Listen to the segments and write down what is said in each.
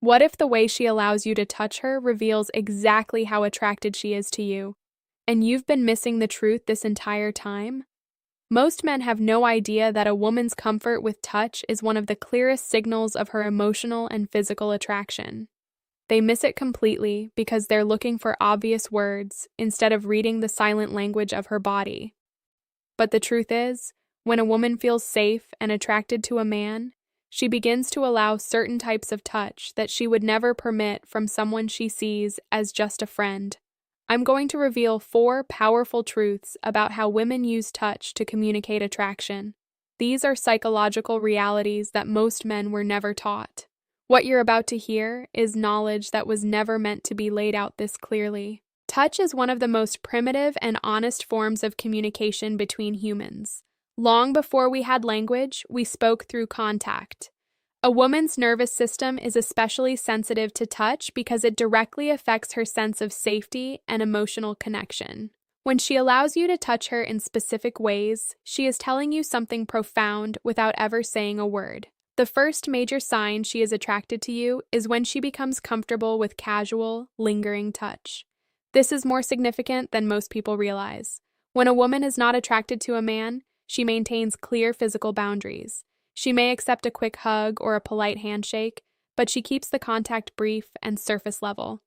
What if the way she allows you to touch her reveals exactly how attracted she is to you, and you've been missing the truth this entire time? Most men have no idea that a woman's comfort with touch is one of the clearest signals of her emotional and physical attraction. They miss it completely because they're looking for obvious words instead of reading the silent language of her body. But the truth is, when a woman feels safe and attracted to a man, she begins to allow certain types of touch that she would never permit from someone she sees as just a friend. I'm going to reveal 4 powerful truths about how women use touch to communicate attraction. These are psychological realities that most men were never taught. What you're about to hear is knowledge that was never meant to be laid out this clearly. Touch is one of the most primitive and honest forms of communication between humans. Long before we had language, we spoke through contact. A woman's nervous system is especially sensitive to touch because it directly affects her sense of safety and emotional connection. When she allows you to touch her in specific ways, she is telling you something profound without ever saying a word. The first major sign she is attracted to you is when she becomes comfortable with casual, lingering touch. This is more significant than most people realize. When a woman is not attracted to a man, she maintains clear physical boundaries. She may accept a quick hug or a polite handshake, but she keeps the contact brief and surface level.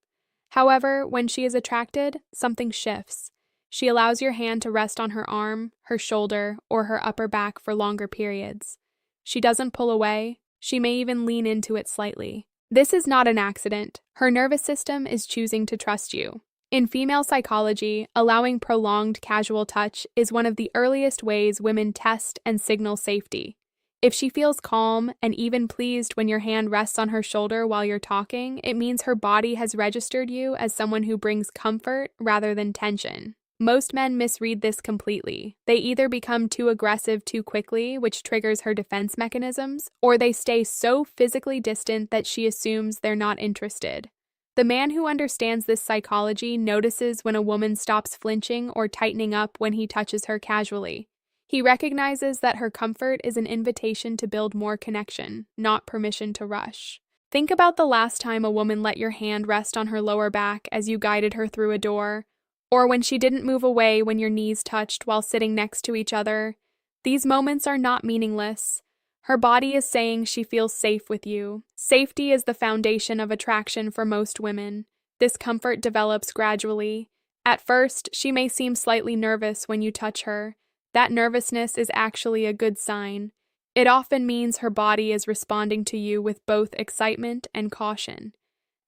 However, when she is attracted, something shifts. She allows your hand to rest on her arm, her shoulder, or her upper back for longer periods. She doesn't pull away. She may even lean into it slightly. This is not an accident. Her nervous system is choosing to trust you. In female psychology, allowing prolonged casual touch is one of the earliest ways women test and signal safety. If she feels calm and even pleased when your hand rests on her shoulder while you're talking, it means her body has registered you as someone who brings comfort rather than tension. Most men misread this completely. They either become too aggressive too quickly, which triggers her defense mechanisms, or they stay so physically distant that she assumes they're not interested. The man who understands this psychology notices when a woman stops flinching or tightening up when he touches her casually. He recognizes that her comfort is an invitation to build more connection, not permission to rush. Think about the last time a woman let your hand rest on her lower back as you guided her through a door, or when she didn't move away when your knees touched while sitting next to each other. These moments are not meaningless. Her body is saying she feels safe with you. Safety is the foundation of attraction for most women. This comfort develops gradually. At first, she may seem slightly nervous when you touch her. That nervousness is actually a good sign. It often means her body is responding to you with both excitement and caution.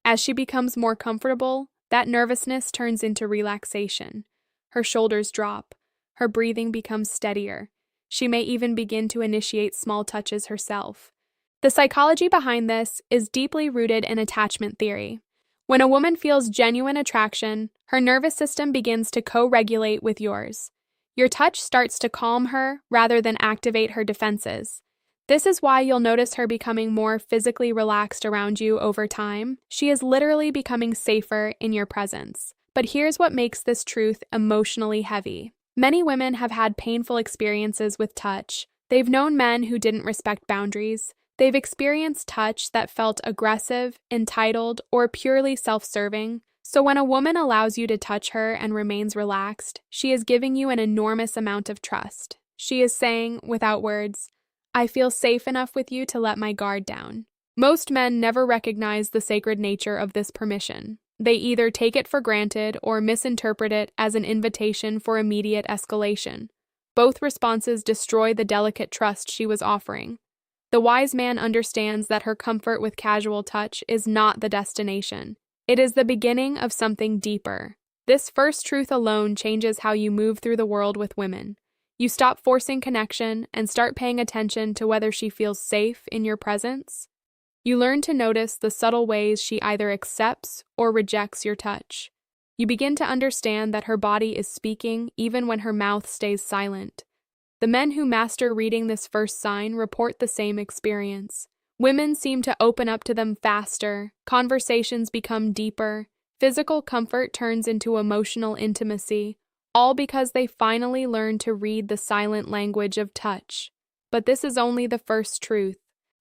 As she becomes more comfortable, that nervousness turns into relaxation. Her shoulders drop. Her breathing becomes steadier. She may even begin to initiate small touches herself. The psychology behind this is deeply rooted in attachment theory. When a woman feels genuine attraction, her nervous system begins to co-regulate with yours. Your touch starts to calm her rather than activate her defenses. This is why you'll notice her becoming more physically relaxed around you over time. She is literally becoming safer in your presence. But here's what makes this truth emotionally heavy. Many women have had painful experiences with touch. They've known men who didn't respect boundaries. They've experienced touch that felt aggressive, entitled, or purely self-serving. So when a woman allows you to touch her and remains relaxed, she is giving you an enormous amount of trust. She is saying, without words, "I feel safe enough with you to let my guard down." Most men never recognize the sacred nature of this permission. They either take it for granted or misinterpret it as an invitation for immediate escalation. Both responses destroy the delicate trust she was offering. The wise man understands that her comfort with casual touch is not the destination. It is the beginning of something deeper. This first truth alone changes how you move through the world with women. You stop forcing connection and start paying attention to whether she feels safe in your presence. You learn to notice the subtle ways she either accepts or rejects your touch. You begin to understand that her body is speaking even when her mouth stays silent. The men who master reading this first sign report the same experience. Women seem to open up to them faster, conversations become deeper, physical comfort turns into emotional intimacy, all because they finally learn to read the silent language of touch. But this is only the first truth.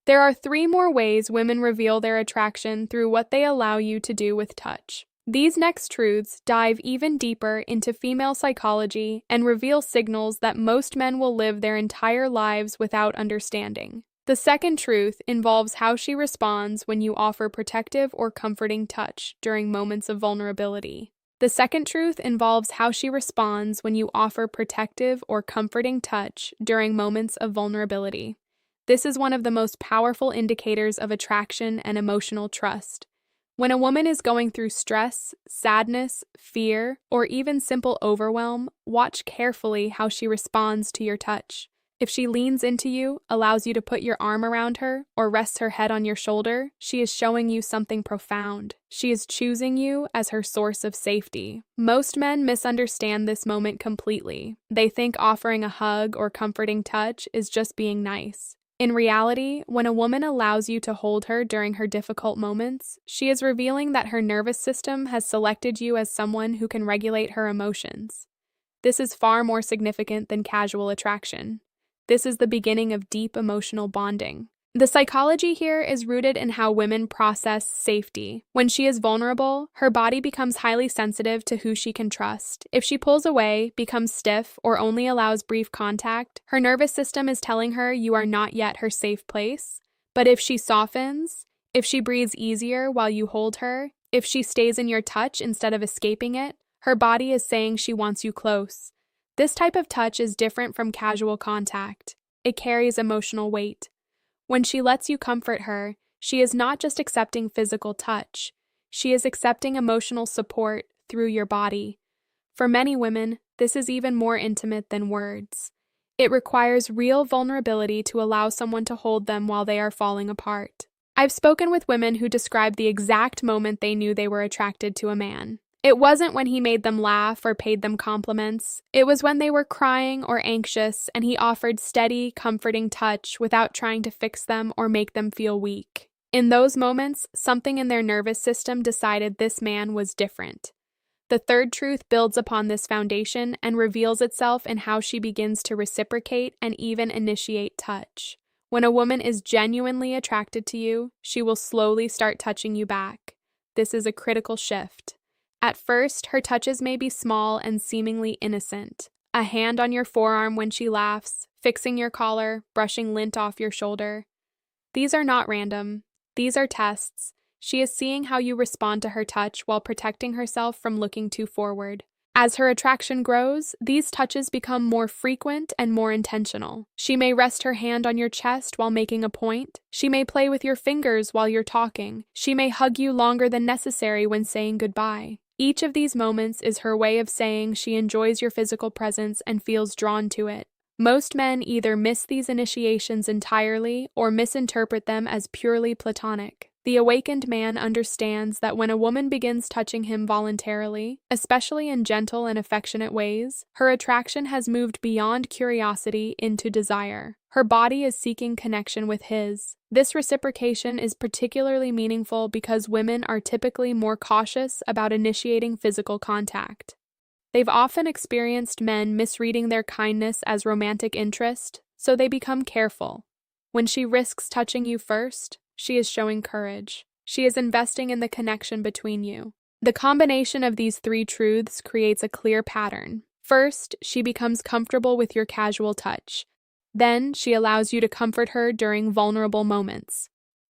There are 3 more ways women reveal their attraction through what they allow you to do with touch. These next truths dive even deeper into female psychology and reveal signals that most men will live their entire lives without understanding. The second truth involves how she responds when you offer protective or comforting touch during moments of vulnerability. The second truth involves how she responds when you offer protective or comforting touch during moments of vulnerability. This is one of the most powerful indicators of attraction and emotional trust. When a woman is going through stress, sadness, fear, or even simple overwhelm, watch carefully how she responds to your touch. If she leans into you, allows you to put your arm around her, or rests her head on your shoulder, she is showing you something profound. She is choosing you as her source of safety. Most men misunderstand this moment completely. They think offering a hug or comforting touch is just being nice. In reality, when a woman allows you to hold her during her difficult moments, she is revealing that her nervous system has selected you as someone who can regulate her emotions. This is far more significant than casual attraction. This is the beginning of deep emotional bonding. The psychology here is rooted in how women process safety. When she is vulnerable, her body becomes highly sensitive to who she can trust. If she pulls away, becomes stiff, or only allows brief contact, her nervous system is telling her you are not yet her safe place. But if she softens, if she breathes easier while you hold her, if she stays in your touch instead of escaping it, her body is saying she wants you close. This type of touch is different from casual contact. It carries emotional weight. When she lets you comfort her, she is not just accepting physical touch. She is accepting emotional support through your body. For many women, this is even more intimate than words. It requires real vulnerability to allow someone to hold them while they are falling apart. I've spoken with women who describe the exact moment they knew they were attracted to a man. It wasn't when he made them laugh or paid them compliments. It was when they were crying or anxious and he offered steady, comforting touch without trying to fix them or make them feel weak. In those moments, something in their nervous system decided this man was different. The third truth builds upon this foundation and reveals itself in how she begins to reciprocate and even initiate touch. When a woman is genuinely attracted to you, she will slowly start touching you back. This is a critical shift. At first, her touches may be small and seemingly innocent. A hand on your forearm when she laughs, fixing your collar, brushing lint off your shoulder. These are not random. These are tests. She is seeing how you respond to her touch while protecting herself from looking too forward. As her attraction grows, these touches become more frequent and more intentional. She may rest her hand on your chest while making a point. She may play with your fingers while you're talking. She may hug you longer than necessary when saying goodbye. Each of these moments is her way of saying she enjoys your physical presence and feels drawn to it. Most men either miss these initiations entirely or misinterpret them as purely platonic. The awakened man understands that when a woman begins touching him voluntarily, especially in gentle and affectionate ways, her attraction has moved beyond curiosity into desire. Her body is seeking connection with his. This reciprocation is particularly meaningful because women are typically more cautious about initiating physical contact. They've often experienced men misreading their kindness as romantic interest, so they become careful. When she risks touching you first, she is showing courage. She is investing in the connection between you. The combination of these 3 truths creates a clear pattern. First, she becomes comfortable with your casual touch. Then, she allows you to comfort her during vulnerable moments.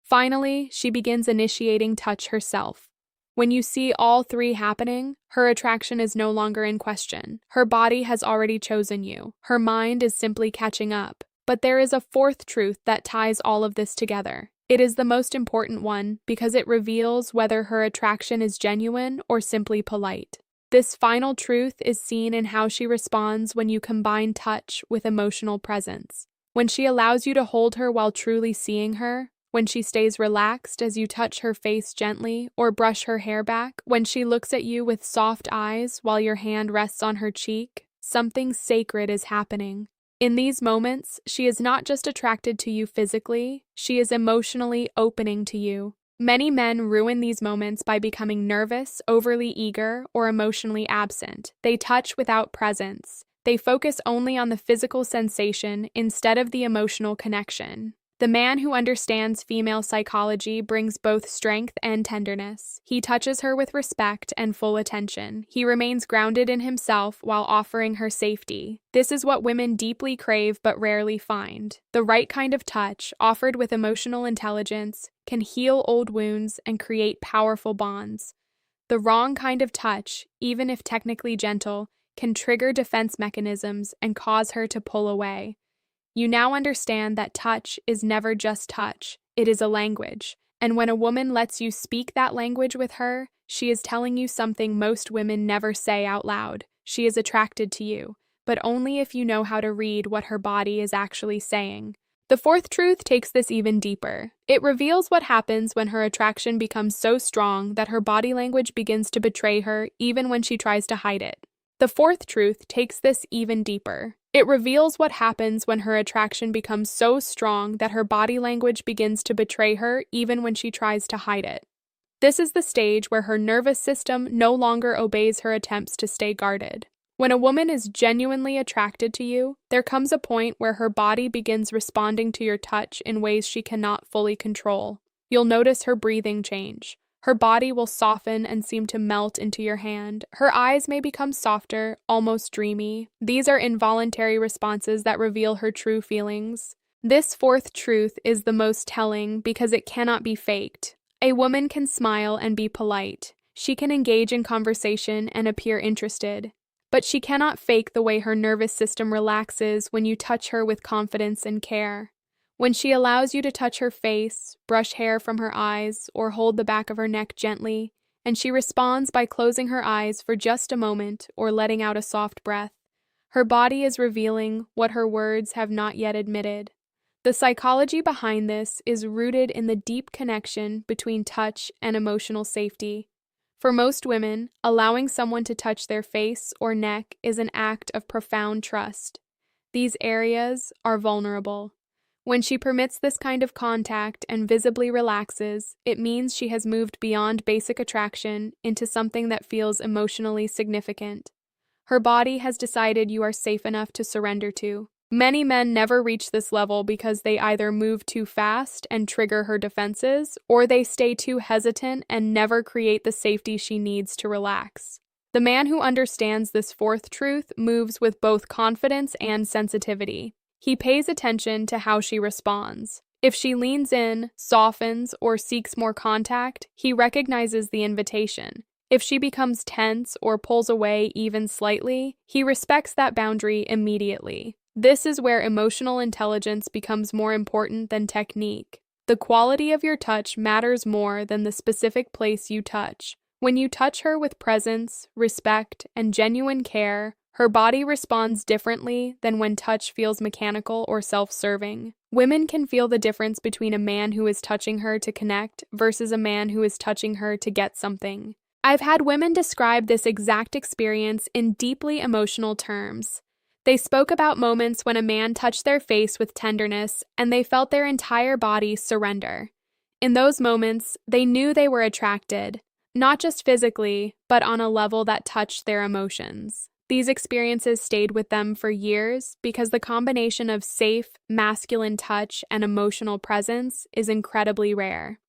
Finally, she begins initiating touch herself. When you see all 3 happening, her attraction is no longer in question. Her body has already chosen you. Her mind is simply catching up. But there is a 4th truth that ties all of this together. It is the most important one because it reveals whether her attraction is genuine or simply polite. This final truth is seen in how she responds when you combine touch with emotional presence. When she allows you to hold her while truly seeing her, when she stays relaxed as you touch her face gently or brush her hair back, when she looks at you with soft eyes while your hand rests on her cheek, something sacred is happening. In these moments, she is not just attracted to you physically, she is emotionally opening to you. Many men ruin these moments by becoming nervous, overly eager, or emotionally absent. They touch without presence. They focus only on the physical sensation instead of the emotional connection. The man who understands female psychology brings both strength and tenderness. He touches her with respect and full attention. He remains grounded in himself while offering her safety. This is what women deeply crave but rarely find. The right kind of touch, offered with emotional intelligence, can heal old wounds and create powerful bonds. The wrong kind of touch, even if technically gentle, can trigger defense mechanisms and cause her to pull away. You now understand that touch is never just touch, it is a language. And when a woman lets you speak that language with her, she is telling you something most women never say out loud. She is attracted to you, but only if you know how to read what her body is actually saying. The fourth truth takes this even deeper. It reveals what happens when her attraction becomes so strong that her body language begins to betray her even when she tries to hide it. The fourth truth takes this even deeper. It reveals what happens when her attraction becomes so strong that her body language begins to betray her even when she tries to hide it. This is the stage where her nervous system no longer obeys her attempts to stay guarded. When a woman is genuinely attracted to you, there comes a point where her body begins responding to your touch in ways she cannot fully control. You'll notice her breathing change. Her body will soften and seem to melt into your hand. Her eyes may become softer, almost dreamy. These are involuntary responses that reveal her true feelings. This fourth truth is the most telling because it cannot be faked. A woman can smile and be polite. She can engage in conversation and appear interested. But she cannot fake the way her nervous system relaxes when you touch her with confidence and care. When she allows you to touch her face, brush hair from her eyes, or hold the back of her neck gently, and she responds by closing her eyes for just a moment or letting out a soft breath, her body is revealing what her words have not yet admitted. The psychology behind this is rooted in the deep connection between touch and emotional safety. For most women, allowing someone to touch their face or neck is an act of profound trust. These areas are vulnerable. When she permits this kind of contact and visibly relaxes, it means she has moved beyond basic attraction into something that feels emotionally significant. Her body has decided you are safe enough to surrender to. Many men never reach this level because they either move too fast and trigger her defenses, or they stay too hesitant and never create the safety she needs to relax. The man who understands this fourth truth moves with both confidence and sensitivity. He pays attention to how she responds. If she leans in, softens, or seeks more contact, he recognizes the invitation. If she becomes tense or pulls away even slightly, he respects that boundary immediately. This is where emotional intelligence becomes more important than technique. The quality of your touch matters more than the specific place you touch. When you touch her with presence, respect, and genuine care, her body responds differently than when touch feels mechanical or self-serving. Women can feel the difference between a man who is touching her to connect versus a man who is touching her to get something. I've had women describe this exact experience in deeply emotional terms. They spoke about moments when a man touched their face with tenderness and they felt their entire body surrender. In those moments, they knew they were attracted, not just physically, but on a level that touched their emotions. These experiences stayed with them for years because the combination of safe, masculine touch and emotional presence is incredibly rare.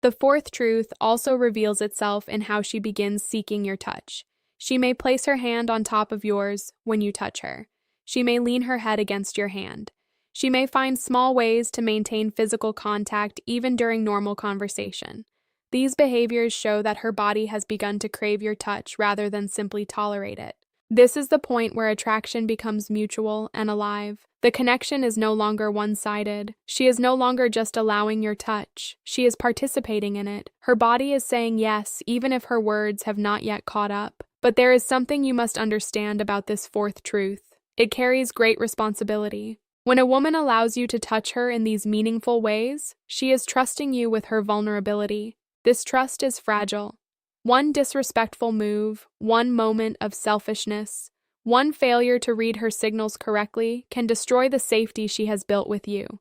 The fourth truth also reveals itself in how she begins seeking your touch. She may place her hand on top of yours when you touch her. She may lean her head against your hand. She may find small ways to maintain physical contact even during normal conversation. These behaviors show that her body has begun to crave your touch rather than simply tolerate it. This is the point where attraction becomes mutual and alive. The connection is no longer one-sided. She is no longer just allowing your touch. She is participating in it. Her body is saying yes, even if her words have not yet caught up. But there is something you must understand about this fourth truth. It carries great responsibility. When a woman allows you to touch her in these meaningful ways, she is trusting you with her vulnerability. This trust is fragile. One disrespectful move, one moment of selfishness, one failure to read her signals correctly can destroy the safety she has built with you.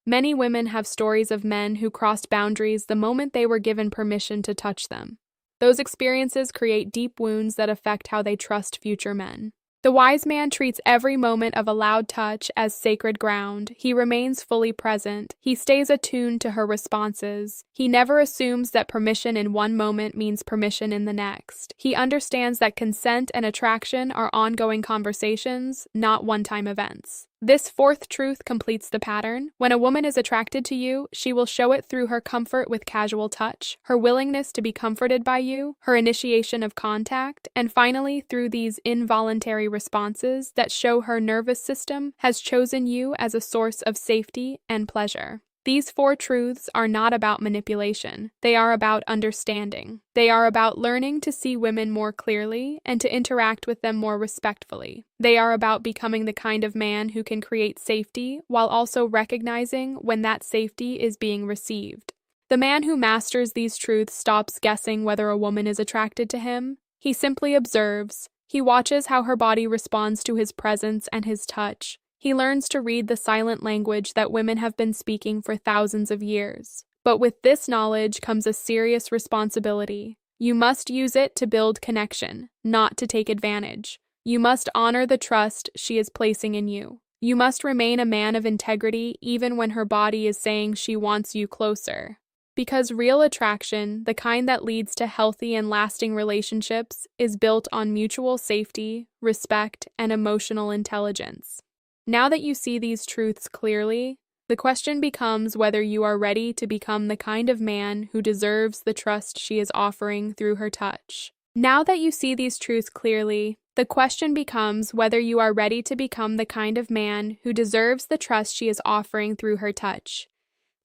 Many women have stories of men who crossed boundaries the moment they were given permission to touch them. Those experiences create deep wounds that affect how they trust future men. The wise man treats every moment of allowed touch as sacred ground. He remains fully present. He stays attuned to her responses. He never assumes that permission in one moment means permission in the next. He understands that consent and attraction are ongoing conversations, not one-time events. This fourth truth completes the pattern. When a woman is attracted to you, she will show it through her comfort with casual touch, her willingness to be comforted by you, her initiation of contact, and finally through these involuntary responses that show her nervous system has chosen you as a source of safety and pleasure. These four truths are not about manipulation. They are about understanding. They are about learning to see women more clearly and to interact with them more respectfully. They are about becoming the kind of man who can create safety while also recognizing when that safety is being received. The man who masters these truths stops guessing whether a woman is attracted to him. He simply observes. He watches how her body responds to his presence and his touch. He learns to read the silent language that women have been speaking for thousands of years. But with this knowledge comes a serious responsibility. You must use it to build connection, not to take advantage. You must honor the trust she is placing in you. You must remain a man of integrity even when her body is saying she wants you closer. Because real attraction, the kind that leads to healthy and lasting relationships, is built on mutual safety, respect, and emotional intelligence. Now that you see these truths clearly, the question becomes whether you are ready to become the kind of man who deserves the trust she is offering through her touch. Now that you see these truths clearly, the question becomes whether you are ready to become the kind of man who deserves the trust she is offering through her touch.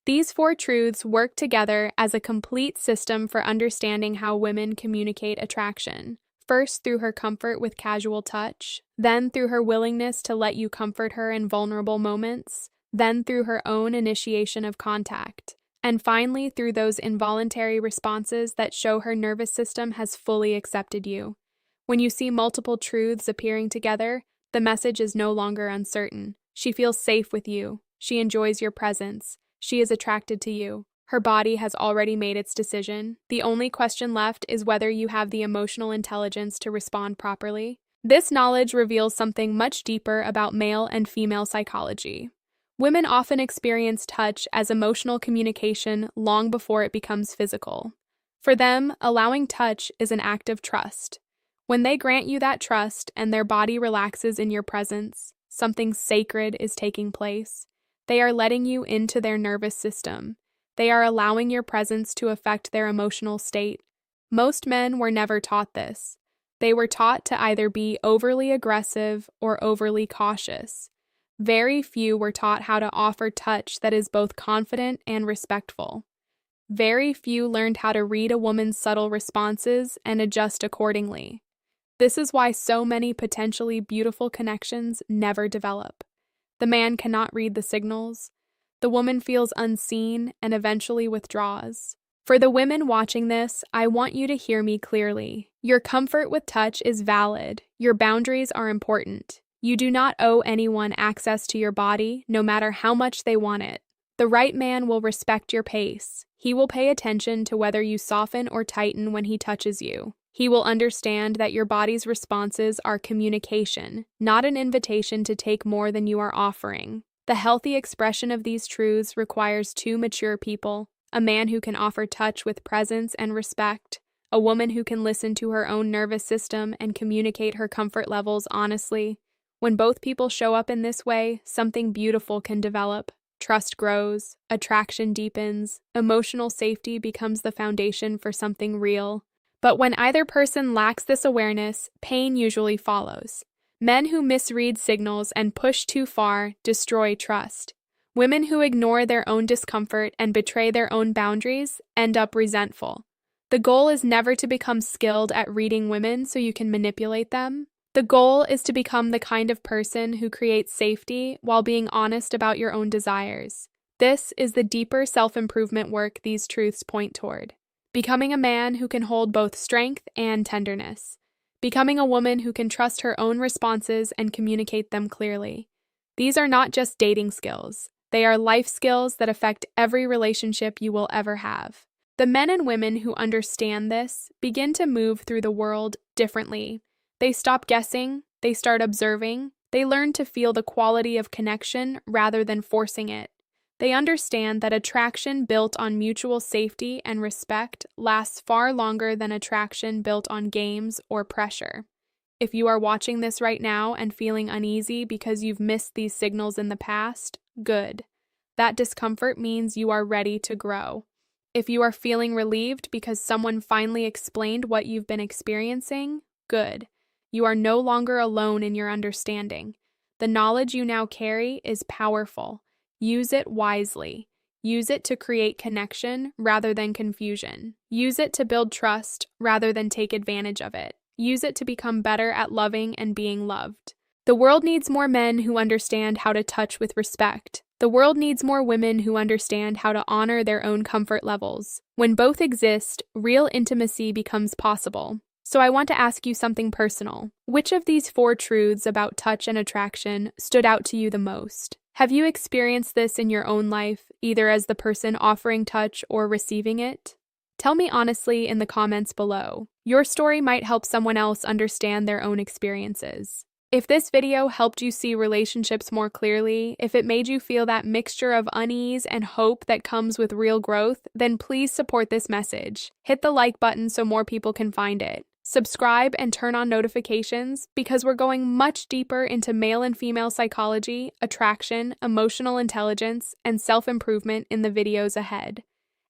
These four truths work together as a complete system for understanding how women communicate attraction. First through her comfort with casual touch, then through her willingness to let you comfort her in vulnerable moments, then through her own initiation of contact, and finally through those involuntary responses that show her nervous system has fully accepted you. When you see multiple truths appearing together, the message is no longer uncertain. She feels safe with you. She enjoys your presence. She is attracted to you. Her body has already made its decision. The only question left is whether you have the emotional intelligence to respond properly. This knowledge reveals something much deeper about male and female psychology. Women often experience touch as emotional communication long before it becomes physical. For them, allowing touch is an act of trust. When they grant you that trust and their body relaxes in your presence, something sacred is taking place. They are letting you into their nervous system. They are allowing your presence to affect their emotional state. Most men were never taught this. They were taught to either be overly aggressive or overly cautious. Very few were taught how to offer touch that is both confident and respectful. Very few learned how to read a woman's subtle responses and adjust accordingly. This is why so many potentially beautiful connections never develop. The man cannot read the signals. The woman feels unseen and eventually withdraws. For the women watching this, I want you to hear me clearly. Your comfort with touch is valid. Your boundaries are important. You do not owe anyone access to your body, no matter how much they want it. The right man will respect your pace. He will pay attention to whether you soften or tighten when he touches you. He will understand that your body's responses are communication, not an invitation to take more than you are offering. The healthy expression of these truths requires two mature people, a man who can offer touch with presence and respect, a woman who can listen to her own nervous system and communicate her comfort levels honestly. When both people show up in this way, something beautiful can develop. Trust grows, attraction deepens, emotional safety becomes the foundation for something real. But when either person lacks this awareness, pain usually follows. Men who misread signals and push too far destroy trust. Women who ignore their own discomfort and betray their own boundaries end up resentful. The goal is never to become skilled at reading women so you can manipulate them. The goal is to become the kind of person who creates safety while being honest about your own desires. This is the deeper self-improvement work these truths point toward. Becoming a man who can hold both strength and tenderness. Becoming a woman who can trust her own responses and communicate them clearly. These are not just dating skills. They are life skills that affect every relationship you will ever have. The men and women who understand this begin to move through the world differently. They stop guessing, They start observing. They learn to feel the quality of connection rather than forcing it. They understand that attraction built on mutual safety and respect lasts far longer than attraction built on games or pressure. If you are watching this right now and feeling uneasy because you've missed these signals in the past, good. That discomfort means you are ready to grow. If you are feeling relieved because someone finally explained what you've been experiencing, good. You are no longer alone in your understanding. The knowledge you now carry is powerful. Use it wisely. Use it to create connection rather than confusion. Use it to build trust rather than take advantage of it. Use it to become better at loving and being loved. The world needs more men who understand how to touch with respect. The world needs more women who understand how to honor their own comfort levels. When both exist, real intimacy becomes possible. So I want to ask you something personal. Which of these 4 truths about touch and attraction stood out to you the most? Have you experienced this in your own life, either as the person offering touch or receiving it? Tell me honestly in the comments below. Your story might help someone else understand their own experiences. If this video helped you see relationships more clearly, if it made you feel that mixture of unease and hope that comes with real growth, then please support this message. Hit the like button so more people can find it. Subscribe and turn on notifications because we're going much deeper into male and female psychology, attraction, emotional intelligence, and self-improvement in the videos ahead.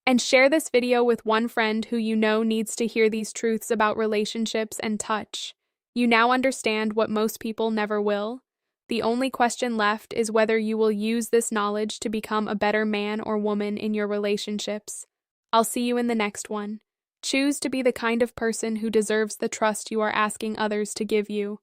And share this video with one friend who you know needs to hear these truths about relationships and touch. You now understand what most people never will. The only question left is whether you will use this knowledge to become a better man or woman in your relationships. I'll see you in the next one. Choose to be the kind of person who deserves the trust you are asking others to give you.